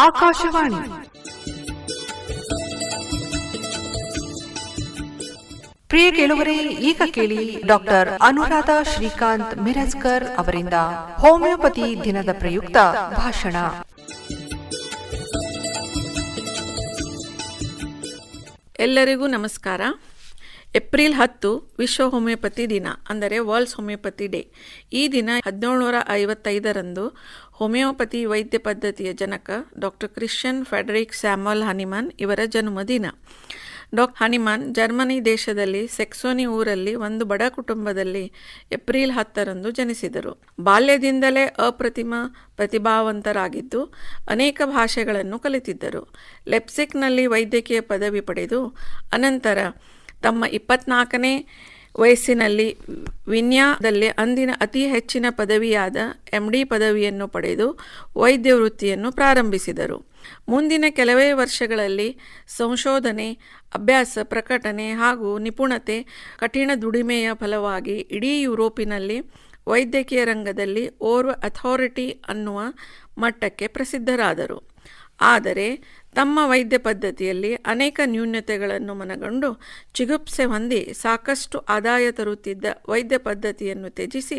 ಆಕಾಶವಾಣಿ ಪ್ರಿಯ ಕೇಳುವರೇ, ಈಗ ಕೇಳಿ ಡಾಕ್ಟರ್ ಅನುರಾಧ ಶ್ರೀಕಾಂತ್ ಮಿರಜ್ಕರ್ ಅವರಿಂದ ಹೋಮಿಯೋಪತಿ ದಿನದ ಪ್ರಯುಕ್ತ ಭಾಷಣ. ಎಲ್ಲರಿಗೂ ನಮಸ್ಕಾರ. ಏಪ್ರಿಲ್ 10 ವಿಶ್ವ ಹೋಮಿಯೋಪತಿ ದಿನ, ಅಂದರೆ ವರ್ಲ್ಡ್ಸ್ ಹೋಮಿಯೋಪತಿ ಡೇ. ಈ ದಿನ 1755ರಂದು ಹೋಮಿಯೋಪತಿ ವೈದ್ಯ ಪದ್ಧತಿಯ ಜನಕ ಡಾಕ್ಟರ್ ಕ್ರಿಶ್ಚಿಯನ್ ಫ್ರೆಡರಿಕ್ ಸ್ಯಾಮ್ಯುಯಲ್ ಹನಿಮನ್ ಇವರ ಜನ್ಮದಿನ. ಹನಿಮನ್ ಜರ್ಮನಿ ದೇಶದಲ್ಲಿ ಸೆಕ್ಸೋನಿ ಊರಲ್ಲಿ ಒಂದು ಬಡ ಕುಟುಂಬದಲ್ಲಿ ಏಪ್ರಿಲ್ 10ರಂದು ಜನಿಸಿದರು. ಬಾಲ್ಯದಿಂದಲೇ ಪ್ರತಿಭಾವಂತರಾಗಿದ್ದು ಅನೇಕ ಭಾಷೆಗಳನ್ನು ಕಲಿತಿದ್ದರು. ಲೆಪ್ಸಿಕ್ನಲ್ಲಿ ವೈದ್ಯಕೀಯ ಪದವಿ ಪಡೆದು ಅನಂತರ ತಮ್ಮ 24ನೇ ವಯಸ್ಸಿನಲ್ಲಿ ವಿನ್ಯಾದಲ್ಲಿ ಅಂದಿನ ಅತಿ ಹೆಚ್ಚಿನ ಪದವಿಯಾದ MD ಪದವಿಯನ್ನು ಪಡೆದು ವೈದ್ಯ ವೃತ್ತಿಯನ್ನು ಪ್ರಾರಂಭಿಸಿದರು. ಮುಂದಿನ ಕೆಲವೇ ವರ್ಷಗಳಲ್ಲಿ ಸಂಶೋಧನೆ, ಅಭ್ಯಾಸ, ಪ್ರಕಟಣೆ ಹಾಗೂ ನಿಪುಣತೆ, ಕಠಿಣ ದುಡಿಮೆಯ ಫಲವಾಗಿ ಇಡೀ ಯುರೋಪಿನಲ್ಲಿ ವೈದ್ಯಕೀಯ ರಂಗದಲ್ಲಿ ಓರ್ವ ಅಥಾರಿಟಿ ಅನ್ನುವ ಮಟ್ಟಕ್ಕೆ ಪ್ರಸಿದ್ಧರಾದರು. ಆದರೆ ತಮ್ಮ ವೈದ್ಯ ಪದ್ಧತಿಯಲ್ಲಿ ಅನೇಕ ನ್ಯೂನತೆಗಳನ್ನು ಮನಗಂಡು ಚಿಕಿತ್ಸೆ ಹೊಂದಿ ಸಾಕಷ್ಟು ಆದಾಯ ತರುತ್ತಿದ್ದ ವೈದ್ಯ ಪದ್ಧತಿಯನ್ನು ತ್ಯಜಿಸಿ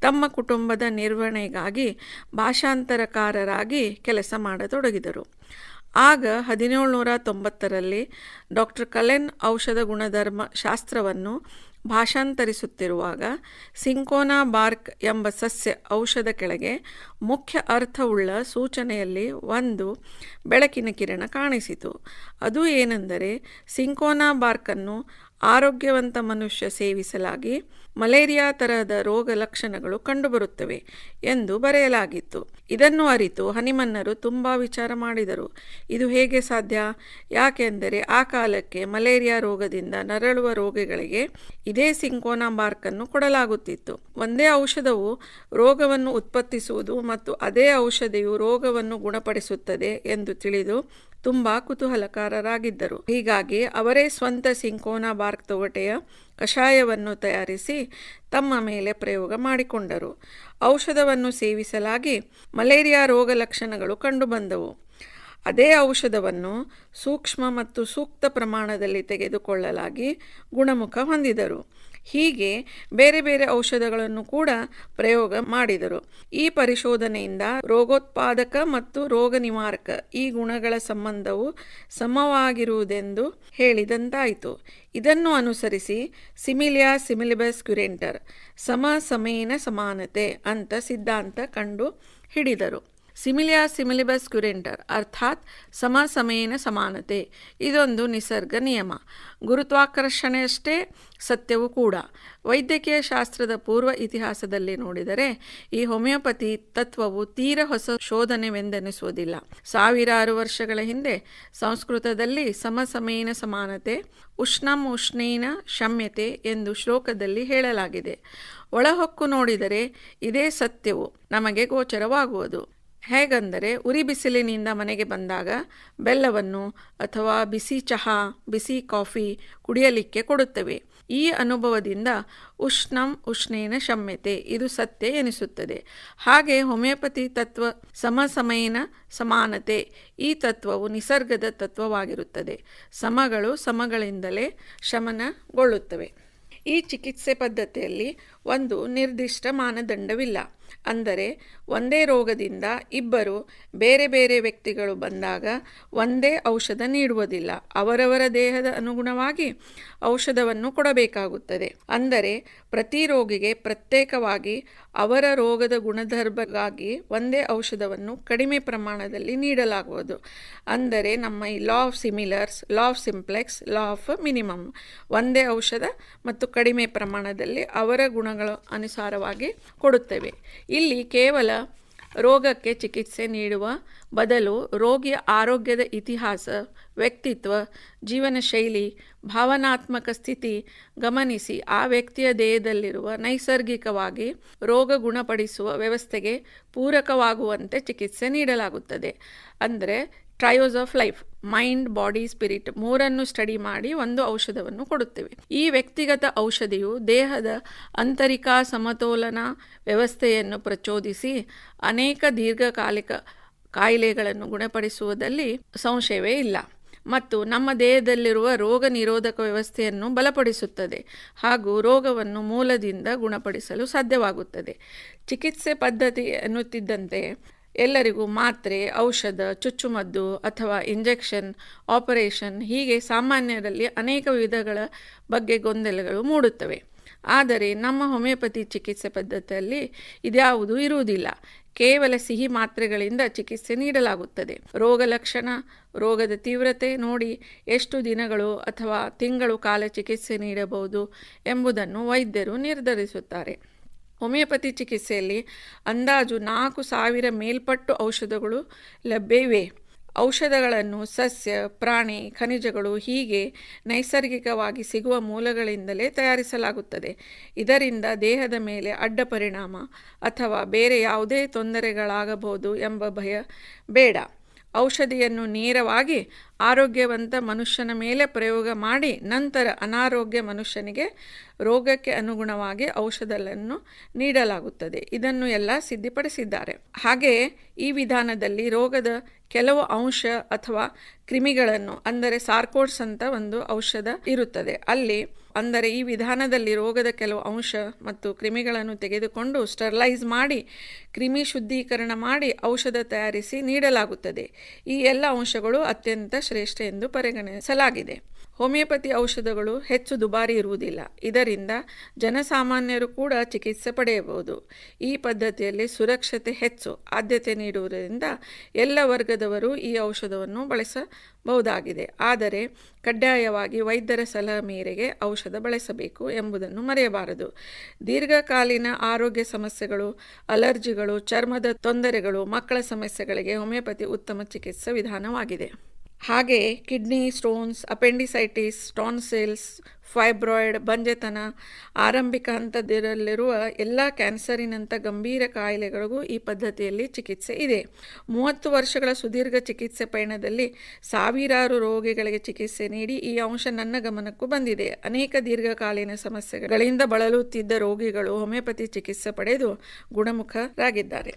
ತಮ್ಮ ಕುಟುಂಬದ ನಿರ್ವಹಣೆಗಾಗಿ ಭಾಷಾಂತರಕಾರರಾಗಿ ಕೆಲಸ ಮಾಡತೊಡಗಿದರು. ಆಗ 1790ರಲ್ಲಿ ಡಾಕ್ಟರ್ ಕಲೆನ್ ಔಷಧ ಗುಣಧರ್ಮ ಶಾಸ್ತ್ರವನ್ನು ಭಾಷಾಂತರಿಸುತ್ತಿರುವಾಗ ಸಿಂಕೋನಾ ಬಾರ್ಕ್ ಎಂಬ ಸಸ್ಯ ಔಷಧ ಕೆಳಗೆ ಮುಖ್ಯ ಅರ್ಥವುಳ್ಳ ಸೂಚನೆಯಲ್ಲಿ ಒಂದು ಬೆಳಕಿನ ಕಿರಣ ಕಾಣಿಸಿತು. ಅದು ಏನೆಂದರೆ, ಸಿಂಕೋನಾ ಬಾರ್ಕನ್ನು ಆರೋಗ್ಯವಂತ ಮನುಷ್ಯ ಸೇವಿಸಲಾಗಿ ಮಲೇರಿಯಾ ತರಹದ ರೋಗ ಲಕ್ಷಣಗಳು ಕಂಡುಬರುತ್ತವೆ ಎಂದು ಬರೆಯಲಾಗಿತ್ತು. ಇದನ್ನು ಅರಿತು ಹನಿಮನ್ನರು ತುಂಬ ವಿಚಾರ ಮಾಡಿದರು. ಇದು ಹೇಗೆ ಸಾಧ್ಯ? ಯಾಕೆಂದರೆ ಆ ಕಾಲಕ್ಕೆ ಮಲೇರಿಯಾ ರೋಗದಿಂದ ನರಳುವ ರೋಗಿಗಳಿಗೆ ಇದೇ ಸಿಂಕೋನಾ ಬಾರ್ಕನ್ನು ಕೊಡಲಾಗುತ್ತಿತ್ತು. ಒಂದೇ ಔಷಧವು ರೋಗವನ್ನು ಉತ್ಪತ್ತಿಸುವುದು ಮತ್ತು ಅದೇ ಔಷಧಿಯು ರೋಗವನ್ನು ಗುಣಪಡಿಸುತ್ತದೆ ಎಂದು ತಿಳಿದು ತುಂಬ ಕುತೂಹಲಕಾರರಾಗಿದ್ದರು. ಹೀಗಾಗಿ ಅವರೇ ಸ್ವಂತ ಸಿಂಕೋನಾ ಬಾರ್ಕ್ ತೊಗಟೆಯ ಕಷಾಯವನ್ನು ತಯಾರಿಸಿ ತಮ್ಮ ಮೇಲೆ ಪ್ರಯೋಗ ಮಾಡಿಕೊಂಡರು. ಔಷಧವನ್ನು ಸೇವಿಸಲಾಗಿ ಮಲೇರಿಯಾ ರೋಗ ಲಕ್ಷಣಗಳು ಕಂಡುಬಂದವು. ಅದೇ ಔಷಧವನ್ನು ಸೂಕ್ಷ್ಮ ಮತ್ತು ಸೂಕ್ತ ಪ್ರಮಾಣದಲ್ಲಿ ತೆಗೆದುಕೊಳ್ಳಲಾಗಿ ಗುಣಮುಖ ಹೊಂದಿದರು. ಹೀಗೆ ಬೇರೆ ಬೇರೆ ಔಷಧಗಳನ್ನು ಕೂಡ ಪ್ರಯೋಗ ಮಾಡಿದರು. ಈ ಪರಿಶೋಧನೆಯಿಂದ ರೋಗೋತ್ಪಾದಕ ಮತ್ತು ರೋಗ ನಿವಾರಕ ಈ ಗುಣಗಳ ಸಂಬಂಧವು ಸಮವಾಗಿರುವುದೆಂದು ಹೇಳಿದಂತಾಯಿತು. ಇದನ್ನು ಅನುಸರಿಸಿ ಸಿಮಿಲಿಯಾ ಸಿಮಿಲಿಬಸ್ ಕ್ಯುರೆಂಟರ್, ಸಮಸಮೇನ ಸಮಾನತೆ ಅಂತ ಸಿದ್ಧಾಂತ ಕಂಡು ಹಿಡಿದರು. ಸಿಮಿಲಿಯಾ ಸಿಮಿಲಿಬಸ್ ಕ್ಯುರೆಂಟರ್ ಅರ್ಥಾತ್ ಸಮಸಮೇನ ಸಮಾನತೆ ಇದೊಂದು ನಿಸರ್ಗ ನಿಯಮ. ಗುರುತ್ವಾಕರ್ಷಣೆಯಷ್ಟೇ ಸತ್ಯವೂ ಕೂಡ. ವೈದ್ಯಕೀಯ ಶಾಸ್ತ್ರದ ಪೂರ್ವ ಇತಿಹಾಸದಲ್ಲಿ ನೋಡಿದರೆ ಈ ಹೋಮಿಯೋಪತಿ ತತ್ವವು ತೀರ ಹೊಸ ಶೋಧನೆವೆಂದೆನಿಸುವುದಿಲ್ಲ. ಸಾವಿರಾರು ವರ್ಷಗಳ ಹಿಂದೆ ಸಂಸ್ಕೃತದಲ್ಲಿ ಸಮಸಮೇನ ಸಮಾನತೆ, ಉಷ್ಣಂ ಉಷ್ಣೇನ ಶಮ್ಯತೆ ಎಂದು ಶ್ಲೋಕದಲ್ಲಿ ಹೇಳಲಾಗಿದೆ. ಒಳಹೊಕ್ಕು ನೋಡಿದರೆ ಇದೇ ಸತ್ಯವು ನಮಗೆ ಗೋಚರವಾಗುವುದು. ಹೇಗೆಂದರೆ, ಉರಿ ಬಿಸಿಲಿನಿಂದ ಮನೆಗೆ ಬಂದಾಗ ಬೆಲ್ಲವನ್ನು ಅಥವಾ ಬಿಸಿ ಚಹಾ, ಬಿಸಿ ಕಾಫಿ ಕುಡಿಯಲಿಕ್ಕೆ ಕೊಡುತ್ತೇವೆ. ಈ ಅನುಭವದಿಂದ ಉಷ್ಣಂ ಉಷ್ಣೇನ ಶಮ್ಯತೆ ಇದು ಸತ್ಯ ಎನಿಸುತ್ತದೆ. ಹಾಗೆ ಹೋಮಿಯೋಪತಿ ತತ್ವ ಸಮಸಮೇನ ಸಮಾನತೆ ಈ ತತ್ವವು ನಿಸರ್ಗದ ತತ್ವವಾಗಿರುತ್ತದೆ. ಸಮಗಳು ಸಮಗಳಿಂದಲೇ ಶಮನಗೊಳ್ಳುತ್ತವೆ. ಈ ಚಿಕಿತ್ಸೆ ಪದ್ಧತಿಯಲ್ಲಿ ಒಂದು ನಿರ್ದಿಷ್ಟ ಮಾನದಂಡವಿಲ್ಲ. ಅಂದರೆ ಒಂದೇ ರೋಗದಿಂದ ಇಬ್ಬರು ಬೇರೆ ಬೇರೆ ವ್ಯಕ್ತಿಗಳು ಬಂದಾಗ ಒಂದೇ ಔಷಧ ನೀಡುವುದಿಲ್ಲ. ಅವರವರ ದೇಹದ ಅನುಗುಣವಾಗಿ ಔಷಧವನ್ನು ಕೊಡಬೇಕಾಗುತ್ತದೆ. ಅಂದರೆ ಪ್ರತಿ ರೋಗಿಗೆ ಪ್ರತ್ಯೇಕವಾಗಿ ಅವರ ರೋಗದ ಗುಣಧರ್ಮಗಾಗಿ ಒಂದೇ ಔಷಧವನ್ನು ಕಡಿಮೆ ಪ್ರಮಾಣದಲ್ಲಿ ನೀಡಲಾಗುವುದು. ಅಂದರೆ ನಮ್ಮ ಈ law of similars, law of simplex, law of minimum, ಒಂದೇ ಔಷಧ ಮತ್ತು ಕಡಿಮೆ ಪ್ರಮಾಣದಲ್ಲಿ ಅವರ ಗುಣಗಳ ಅನುಸಾರವಾಗಿ ಕೊಡುತ್ತೇವೆ. ಇಲ್ಲಿ ಕೇವಲ ರೋಗಕ್ಕೆ ಚಿಕಿತ್ಸೆ ನೀಡುವ ಬದಲು ರೋಗಿಯ ಆರೋಗ್ಯದ ಇತಿಹಾಸ, ವ್ಯಕ್ತಿತ್ವ, ಜೀವನ ಶೈಲಿ, ಭಾವನಾತ್ಮಕ ಸ್ಥಿತಿ ಗಮನಿಸಿ ಆ ವ್ಯಕ್ತಿಯ ದೇಹದಲ್ಲಿರುವ ನೈಸರ್ಗಿಕವಾಗಿ ರೋಗ ಗುಣಪಡಿಸುವ ವ್ಯವಸ್ಥೆಗೆ ಪೂರಕವಾಗುವಂತೆ ಚಿಕಿತ್ಸೆ ನೀಡಲಾಗುತ್ತದೆ. ಅಂದರೆ trios of life, mind, body, spirit ಮೂರನ್ನು ಸ್ಟಡಿ ಮಾಡಿ ಒಂದು ಔಷಧವನ್ನು ಕೊಡುತ್ತೇವೆ. ಈ ವ್ಯಕ್ತಿಗತ ಔಷಧಿಯು ದೇಹದ ಆಂತರಿಕ ಸಮತೋಲನ ವ್ಯವಸ್ಥೆಯನ್ನು ಪ್ರಚೋದಿಸಿ ಅನೇಕ ದೀರ್ಘಕಾಲಿಕ ಕಾಯಿಲೆಗಳನ್ನು ಗುಣಪಡಿಸುವುದರಲ್ಲಿ ಸಂಶಯವೇ ಇಲ್ಲ ಮತ್ತು ನಮ್ಮ ದೇಹದಲ್ಲಿರುವ ರೋಗ ನಿರೋಧಕ ವ್ಯವಸ್ಥೆಯನ್ನು ಬಲಪಡಿಸುತ್ತದೆ ಹಾಗೂ ರೋಗವನ್ನು ಮೂಲದಿಂದ ಗುಣಪಡಿಸಲು ಸಾಧ್ಯವಾಗುತ್ತದೆ. ಚಿಕಿತ್ಸೆ ಪದ್ಧತಿ ಎನ್ನುತ್ತಿದ್ದಂತೆ ಎಲ್ಲರಿಗೂ ಮಾತ್ರೆ, ಔಷಧ, ಚುಚ್ಚುಮದ್ದು ಅಥವಾ ಇಂಜೆಕ್ಷನ್, ಆಪರೇಷನ್ ಹೀಗೆ ಸಾಮಾನ್ಯರಲ್ಲಿ ಅನೇಕ ವಿಧಗಳ ಬಗ್ಗೆ ಗೊಂದಲಗಳು ಮೂಡುತ್ತವೆ. ಆದರೆ ನಮ್ಮ ಹೋಮಿಯೋಪತಿ ಚಿಕಿತ್ಸೆ ಪದ್ಧತಿಯಲ್ಲಿ ಇದ್ಯಾವುದೂ ಇರುವುದಿಲ್ಲ. ಕೇವಲ ಸಿಹಿ ಮಾತ್ರೆಗಳಿಂದ ಚಿಕಿತ್ಸೆ ನೀಡಲಾಗುತ್ತದೆ. ರೋಗ ಲಕ್ಷಣ, ರೋಗದ ತೀವ್ರತೆ ನೋಡಿ ಎಷ್ಟು ದಿನಗಳು ಅಥವಾ ತಿಂಗಳು ಕಾಲ ಚಿಕಿತ್ಸೆ ನೀಡಬಹುದು ಎಂಬುದನ್ನು ವೈದ್ಯರು ನಿರ್ಧರಿಸುತ್ತಾರೆ. ಹೋಮಿಯೋಪತಿ ಚಿಕಿತ್ಸೆಯಲ್ಲಿ ಅಂದಾಜು 4,000 ಮೇಲ್ಪಟ್ಟು ಔಷಧಗಳು ಲಭ್ಯವಿವೆ. ಔಷಧಗಳನ್ನು ಸಸ್ಯ, ಪ್ರಾಣಿ, ಖನಿಜಗಳು ಹೀಗೆ ನೈಸರ್ಗಿಕವಾಗಿ ಸಿಗುವ ಮೂಲಗಳಿಂದಲೇ ತಯಾರಿಸಲಾಗುತ್ತದೆ. ಇದರಿಂದ ದೇಹದ ಮೇಲೆ ಅಡ್ಡ ಪರಿಣಾಮ ಅಥವಾ ಬೇರೆ ಯಾವುದೇ ತೊಂದರೆಗಳಾಗಬಹುದು ಎಂಬ ಭಯ ಬೇಡ. ಔಷಧಿಯನ್ನು ನೇರವಾಗಿ ಆರೋಗ್ಯವಂತ ಮನುಷ್ಯನ ಮೇಲೆ ಪ್ರಯೋಗ ಮಾಡಿ ನಂತರ ಅನಾರೋಗ್ಯ ಮನುಷ್ಯನಿಗೆ ರೋಗಕ್ಕೆ ಅನುಗುಣವಾಗಿ ಔಷಧಗಳನ್ನು ನೀಡಲಾಗುತ್ತದೆ. ಇದನ್ನು ಎಲ್ಲ ಸಿದ್ಧಪಡಿಸಿದ್ದಾರೆ. ಹಾಗೆಯೇ ಈ ವಿಧಾನದಲ್ಲಿ ರೋಗದ ಕೆಲವು ಅಂಶ ಅಥವಾ ಕ್ರಿಮಿಗಳನ್ನು ಅಂದರೆ ಸಾರ್ಕೋಡ್ಸ್ ಅಂತ ಒಂದು ಔಷಧ ಇರುತ್ತದೆ. ಅಂದರೆ ಈ ವಿಧಾನದಲ್ಲಿ ರೋಗದ ಕೆಲವು ಅಂಶ ಮತ್ತು ಕ್ರಿಮಿಗಳನ್ನು ತೆಗೆದುಕೊಂಡು ಸ್ಟರ್ಲೈಸ್ ಮಾಡಿ ಕ್ರಿಮಿ ಶುದ್ಧೀಕರಣ ಮಾಡಿ ಔಷಧ ತಯಾರಿಸಿ ನೀಡಲಾಗುತ್ತದೆ. ಈ ಎಲ್ಲ ಅಂಶಗಳು ಅತ್ಯಂತ ಶ್ರೇಷ್ಠ ಎಂದು ಪರಿಗಣಿಸಲಾಗಿದೆ. ಹೋಮಿಯೋಪತಿ ಔಷಧಗಳು ಹೆಚ್ಚು ದುಬಾರಿ ಇರುವುದಿಲ್ಲ. ಇದರಿಂದ ಜನಸಾಮಾನ್ಯರು ಕೂಡ ಚಿಕಿತ್ಸೆ ಪಡೆಯಬಹುದು. ಈ ಪದ್ಧತಿಯಲ್ಲಿ ಸುರಕ್ಷತೆ ಹೆಚ್ಚು ಆದ್ಯತೆ ನೀಡುವುದರಿಂದ ಎಲ್ಲ ವರ್ಗದವರು ಈ ಔಷಧವನ್ನು ಬಳಸಬಹುದಾಗಿದೆ. ಆದರೆ ಕಡ್ಡಾಯವಾಗಿ ವೈದ್ಯರ ಸಲಹೆ ಮೇರೆಗೆ ಔಷಧ ಬಳಸಬೇಕು ಎಂಬುದನ್ನು ಮರೆಯಬಾರದು. ದೀರ್ಘಕಾಲೀನ ಆರೋಗ್ಯ ಸಮಸ್ಯೆಗಳು, ಅಲರ್ಜಿಗಳು, ಚರ್ಮದ ತೊಂದರೆಗಳು, ಮಕ್ಕಳ ಸಮಸ್ಯೆಗಳಿಗೆ ಹೋಮಿಯೋಪತಿ ಉತ್ತಮ ಚಿಕಿತ್ಸಾ ವಿಧಾನವಾಗಿದೆ. ಹಾಗೆಯೇ kidney stones, appendicitis, tonsils, fibroid, ಬಂಜೆತನ, ಆರಂಭಿಕ ಹಂತದಲ್ಲಿರುವ ಎಲ್ಲ ಕ್ಯಾನ್ಸರಿನಂಥ ಗಂಭೀರ ಕಾಯಿಲೆಗಳಿಗೂ ಈ ಪದ್ಧತಿಯಲ್ಲಿ ಚಿಕಿತ್ಸೆ ಇದೆ. 30 ವರ್ಷಗಳ ಸುದೀರ್ಘ ಚಿಕಿತ್ಸೆ ಪಯಣದಲ್ಲಿ ಸಾವಿರಾರು ರೋಗಿಗಳಿಗೆ ಚಿಕಿತ್ಸೆ ನೀಡಿ ಈ ಅಂಶ ನನ್ನ ಗಮನಕ್ಕೂ ಬಂದಿದೆ. ಅನೇಕ ದೀರ್ಘಕಾಲೀನ ಸಮಸ್ಯೆಗಳಿಂದ ಬಳಲುತ್ತಿದ್ದ ರೋಗಿಗಳು ಹೋಮಿಯೋಪತಿ ಚಿಕಿತ್ಸೆ ಪಡೆದು ಗುಣಮುಖರಾಗಿದ್ದಾರೆ.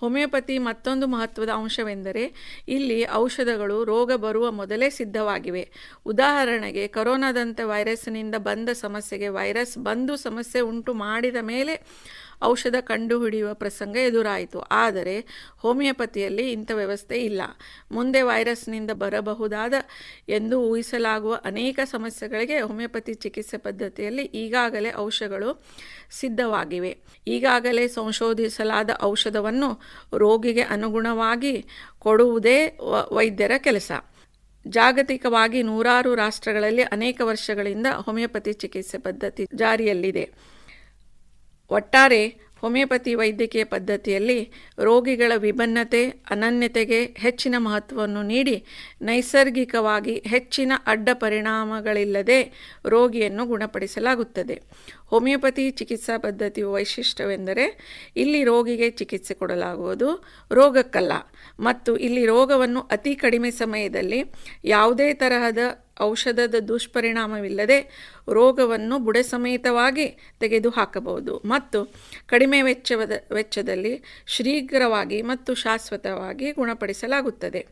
ಹೋಮಿಯೋಪತಿ ಮತ್ತೊಂದು ಮಹತ್ವದ ಅಂಶವೆಂದರೆ ಇಲ್ಲಿ ಔಷಧಗಳು ರೋಗ ಬರುವ ಮೊದಲೇ ಸಿದ್ಧವಾಗಿವೆ. ಉದಾಹರಣೆಗೆ ಕೊರೋನಾದಂಥ ವೈರಸ್ನಿಂದ ಬಂದ ಸಮಸ್ಯೆಗೆ ವೈರಸ್ ಬಂದು ಸಮಸ್ಯೆ ಉಂಟು ಮಾಡಿದ ಮೇಲೆ ಔಷಧ ಕಂಡುಹಿಡಿಯುವ ಪ್ರಸಂಗ ಎದುರಾಯಿತು. ಆದರೆ ಹೋಮಿಯೋಪತಿಯಲ್ಲಿ ಇಂಥ ವ್ಯವಸ್ಥೆ ಇಲ್ಲ. ಮುಂದೆ ವೈರಸ್ನಿಂದ ಬರಬಹುದಾದ ಎಂದು ಊಹಿಸಲಾಗುವ ಅನೇಕ ಸಮಸ್ಯೆಗಳಿಗೆ ಹೋಮಿಯೋಪತಿ ಚಿಕಿತ್ಸೆ ಪದ್ಧತಿಯಲ್ಲಿ ಈಗಾಗಲೇ ಔಷಧಗಳು ಸಿದ್ಧವಾಗಿವೆ. ಈಗಾಗಲೇ ಸಂಶೋಧಿಸಲಾದ ಔಷಧವನ್ನು ರೋಗಿಗೆ ಅನುಗುಣವಾಗಿ ಕೊಡುವುದೇ ವೈದ್ಯರ ಕೆಲಸ. ಜಾಗತಿಕವಾಗಿ 100 ರಾಷ್ಟ್ರಗಳಲ್ಲಿ ಅನೇಕ ವರ್ಷಗಳಿಂದ ಹೋಮಿಯೋಪತಿ ಚಿಕಿತ್ಸೆ ಪದ್ಧತಿ ಜಾರಿಯಲ್ಲಿದೆ. ಒಟ್ಟಾರೆ ಹೋಮಿಯೋಪತಿ ವೈದ್ಯಕೀಯ ಪದ್ಧತಿಯಲ್ಲಿ ರೋಗಿಗಳ ವಿಭಿನ್ನತೆ, ಅನನ್ಯತೆಗೆ ಹೆಚ್ಚಿನ ಮಹತ್ವವನ್ನು ನೀಡಿ ನೈಸರ್ಗಿಕವಾಗಿ ಹೆಚ್ಚಿನ ಅಡ್ಡ ಪರಿಣಾಮಗಳಿಲ್ಲದೆ ರೋಗಿಯನ್ನು ಗುಣಪಡಿಸಲಾಗುತ್ತದೆ. ಹೋಮಿಯೋಪತಿ ಚಿಕಿತ್ಸಾ ಪದ್ಧತಿಯ ವೈಶಿಷ್ಟ್ಯವೆಂದರೆ ಇಲ್ಲಿ ರೋಗಿಗೆ ಚಿಕಿತ್ಸೆ ಕೊಡಲಾಗುವುದು ರೋಗಕ್ಕಲ್ಲ ಮತ್ತು ಇಲ್ಲಿ ರೋಗವನ್ನು ಅತಿ ಕಡಿಮೆ ಸಮಯದಲ್ಲಿ ಯಾವುದೇ ತರಹದ ಔಷಧದ ದುಷ್ಪರಿಣಾಮವಿಲ್ಲದೆ ರೋಗವನ್ನು ಬುಡ ಸಮೇತವಾಗಿ ತೆಗೆದುಹಾಕಬಹುದು ಮತ್ತು ಕಡಿಮೆ ವೆಚ್ಚದಲ್ಲಿ ಶೀಘ್ರವಾಗಿ ಮತ್ತು ಶಾಶ್ವತವಾಗಿ ಗುಣಪಡಿಸಲಾಗುತ್ತದೆ.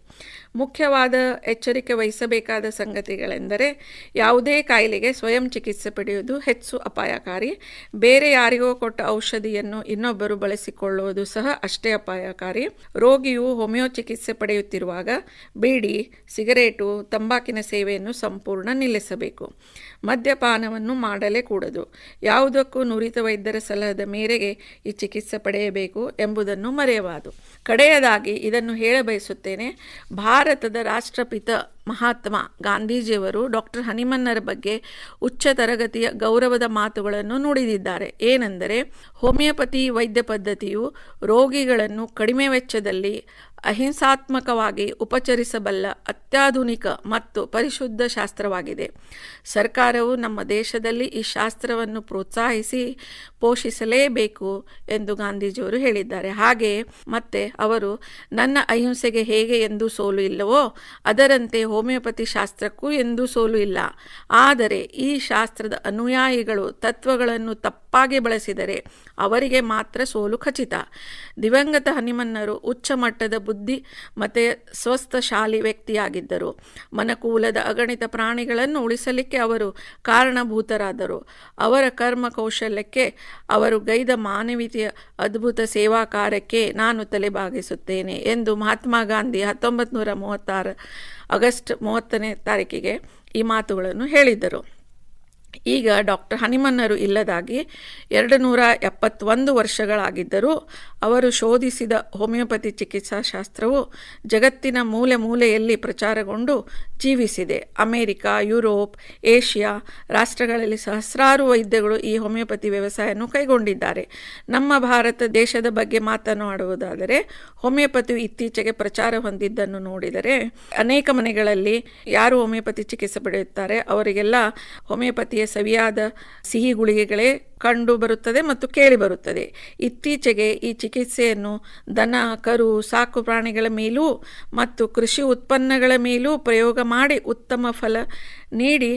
ಮುಖ್ಯವಾದ ಎಚ್ಚರಿಕೆ ವಹಿಸಬೇಕಾದ ಸಂಗತಿಗಳೆಂದರೆ ಯಾವುದೇ ಕಾಯಿಲೆಗೆ ಸ್ವಯಂ ಚಿಕಿತ್ಸೆ ಪಡೆಯುವುದು ಹೆಚ್ಚು ಅಪಾಯಕಾರಿ. ಬೇರೆ ಯಾರಿಗೋ ಕೊಟ್ಟ ಔಷಧಿಯನ್ನು ಇನ್ನೊಬ್ಬರು ಬಳಸಿಕೊಳ್ಳುವುದು ಸಹ ಅಷ್ಟೇ ಅಪಾಯಕಾರಿ. ರೋಗಿಯು ಹೋಮಿಯೋ ಚಿಕಿತ್ಸೆ ಪಡೆಯುತ್ತಿರುವಾಗ ಬೀಡಿ, ಸಿಗರೇಟು, ತಂಬಾಕಿನ ಸೇವೆಯನ್ನು ಸಂಪೂರ್ಣ ನಿಲ್ಲಿಸಬೇಕು. ಮದ್ಯಪಾನವನ್ನು ಮಾಡಲೇ ಕೂಡದು. ಯಾವುದಕ್ಕೂ ನುರಿತ ವೈದ್ಯರ ಸಲಹೆಯ ಮೇರೆಗೆ ಈ ಚಿಕಿತ್ಸೆ ಪಡೆಯಬೇಕು ಎಂಬುದನ್ನು ಮರೆಯಬಾರದು. ಕಡೆಯದಾಗಿ ಇದನ್ನು ಹೇಳಬಯಸುತ್ತೇನೆ. ಭಾರತದ ರಾಷ್ಟ್ರಪಿತ ಮಹಾತ್ಮ ಗಾಂಧೀಜಿಯವರು ಡಾಕ್ಟರ್ ಹನಿಮನ್ನರ ಬಗ್ಗೆ ಉಚ್ಚ ತರಗತಿಯ ಗೌರವದ ಮಾತುಗಳನ್ನು ನುಡಿದಿದ್ದಾರೆ. ಏನೆಂದರೆ, ಹೋಮಿಯೋಪತಿ ವೈದ್ಯ ಪದ್ಧತಿಯು ರೋಗಿಗಳನ್ನು ಕಡಿಮೆ ವೆಚ್ಚದಲ್ಲಿ ಅಹಿಂಸಾತ್ಮಕವಾಗಿ ಉಪಚರಿಸಬಲ್ಲ ಅತ್ಯಾಧುನಿಕ ಮತ್ತು ಪರಿಶುದ್ಧ ಶಾಸ್ತ್ರವಾಗಿದೆ. ಸರ್ಕಾರವು ನಮ್ಮ ದೇಶದಲ್ಲಿ ಈ ಶಾಸ್ತ್ರವನ್ನು ಪ್ರೋತ್ಸಾಹಿಸಿ ಪೋಷಿಸಲೇಬೇಕು ಎಂದು ಗಾಂಧೀಜಿಯವರು ಹೇಳಿದ್ದಾರೆ. ಹಾಗೆಯೇ ಮತ್ತೆ ಅವರು ನನ್ನ ಅಹಿಂಸೆಗೆ ಹೇಗೆ ಎಂದೂ ಸೋಲು ಇಲ್ಲವೋ ಅದರಂತೆ ಹೋಮಿಯೋಪತಿ ಶಾಸ್ತ್ರಕ್ಕೂ ಎಂದೂ ಸೋಲು ಇಲ್ಲ. ಆದರೆ ಈ ಶಾಸ್ತ್ರದ ಅನುಯಾಯಿಗಳು ತತ್ವಗಳನ್ನು ತಪ್ಪಾಗಿ ಬಳಸಿದರೆ ಅವರಿಗೆ ಮಾತ್ರ ಸೋಲು ಖಚಿತ. ದಿವಂಗತ ಹನಿಮನ್ನರು ಉಚ್ಚ ಮಟ್ಟದ ಬುದ್ಧಿ ಮತ್ತು ಸ್ವಸ್ಥಶಾಲಿ ವ್ಯಕ್ತಿಯಾಗಿದ್ದರು. ಮನುಕುಲದ ಅಗಣಿತ ಪ್ರಾಣಿಗಳನ್ನು ಉಳಿಸಲಿಕ್ಕೆ ಅವರು ಕಾರಣಭೂತರಾದರು. ಅವರ ಕರ್ಮ ಕೌಶಲ್ಯಕ್ಕೆ, ಅವರು ಗೈದ ಮಾನವೀಯತೆಯ ಅದ್ಭುತ ಸೇವಾ ಕಾರ್ಯಕ್ಕೆ ನಾನು ತಲೆಬಾಗಿಸುತ್ತೇನೆ ಎಂದು ಮಹಾತ್ಮ ಗಾಂಧಿ 1936 ಆಗಸ್ಟ್ 30ನೇ ತಾರೀಕಿಗೆ ಈ ಮಾತುಗಳನ್ನು ಹೇಳಿದ್ದರು. ಈಗ ಡಾಕ್ಟರ್ ಹನಿಮನ್ನರು ಇಲ್ಲದಾಗಿ 271 ವರ್ಷಗಳಾಗಿದ್ದರೂ ಅವರು ಶೋಧಿಸಿದ ಹೋಮಿಯೋಪತಿ ಚಿಕಿತ್ಸಾಶಾಸ್ತ್ರವು ಜಗತ್ತಿನ ಮೂಲೆ ಮೂಲೆಯಲ್ಲಿ ಪ್ರಚಾರಗೊಂಡು ಜೀವಿಸಿದೆ. ಅಮೆರಿಕ, ಯುರೋಪ್, ಏಷ್ಯಾ ರಾಷ್ಟ್ರಗಳಲ್ಲಿ ಸಹಸ್ರಾರು ವೈದ್ಯಗಳು ಈ ಹೋಮಿಯೋಪತಿ ವ್ಯವಸಾಯವನ್ನು ಕೈಗೊಂಡಿದ್ದಾರೆ. ನಮ್ಮ ಭಾರತ ದೇಶದ ಬಗ್ಗೆ ಮಾತನಾಡುವುದಾದರೆ ಹೋಮಿಯೋಪತಿಯು ಇತ್ತೀಚೆಗೆ ಪ್ರಚಾರ ಹೊಂದಿದ್ದನ್ನು ನೋಡಿದರೆ ಅನೇಕ ಮನೆಗಳಲ್ಲಿ ಯಾರು ಹೋಮಿಯೋಪತಿ ಚಿಕಿತ್ಸೆ ಪಡೆಯುತ್ತಾರೆ ಅವರಿಗೆಲ್ಲ ಹೋಮಿಯೋಪತಿಯ ಸವಿಯಾದ ಸಿಹಿ ಗುಳಿಗೆಗಳೇ ಕಂಡು ಬರುತ್ತದೆ ಮತ್ತು ಕೇಳಿ ಬರುತ್ತದೆ. ಇತ್ತೀಚೆಗೆ ಈ ಚಿಕಿತ್ಸೆಯನ್ನು ದನ, ಕರು, ಸಾಕು ಪ್ರಾಣಿಗಳ ಮೇಲೂ ಮತ್ತು ಕೃಷಿ ಉತ್ಪನ್ನಗಳ ಮೇಲೂ ಪ್ರಯೋಗ ಮಾಡಿ ಉತ್ತಮ ಫಲ ನೀಡಿ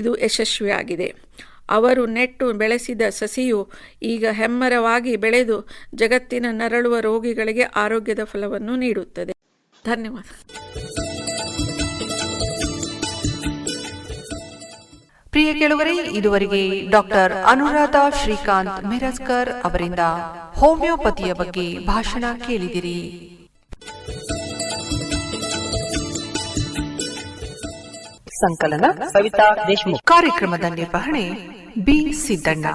ಇದು ಯಶಸ್ವಿಯಾಗಿದೆ. ಅವರು ನೆಟ್ಟು ಬೆಳೆಸಿದ ಸಸಿಯು ಈಗ ಹೆಮ್ಮರವಾಗಿ ಬೆಳೆದು ಜಗತ್ತಿನ ನರಳುವ ರೋಗಿಗಳಿಗೆ ಆರೋಗ್ಯದ ಫಲವನ್ನು ನೀಡುತ್ತದೆ. ಧನ್ಯವಾದ. ಪ್ರಿಯ ಕೇಳುಗರೆ, ಇದುವರೆಗೆ ಡಾಕ್ಟರ್ ಅನುರಾಧ ಶ್ರೀಕಾಂತ್ ಮಿರಜ್ಕರ್ ಅವರಿಂದ ಹೋಮಿಯೋಪತಿಯ ಬಗ್ಗೆ ಭಾಷಣ ಕೇಳಿದಿರಿ. ಸಂಕಲನ ಸವಿತಾ ದೇಶಮುಖ್. ಕಾರ್ಯಕ್ರಮದ ನಿರ್ವಹಣೆ ಬಿ ಸಿದ್ದಣ್ಣ.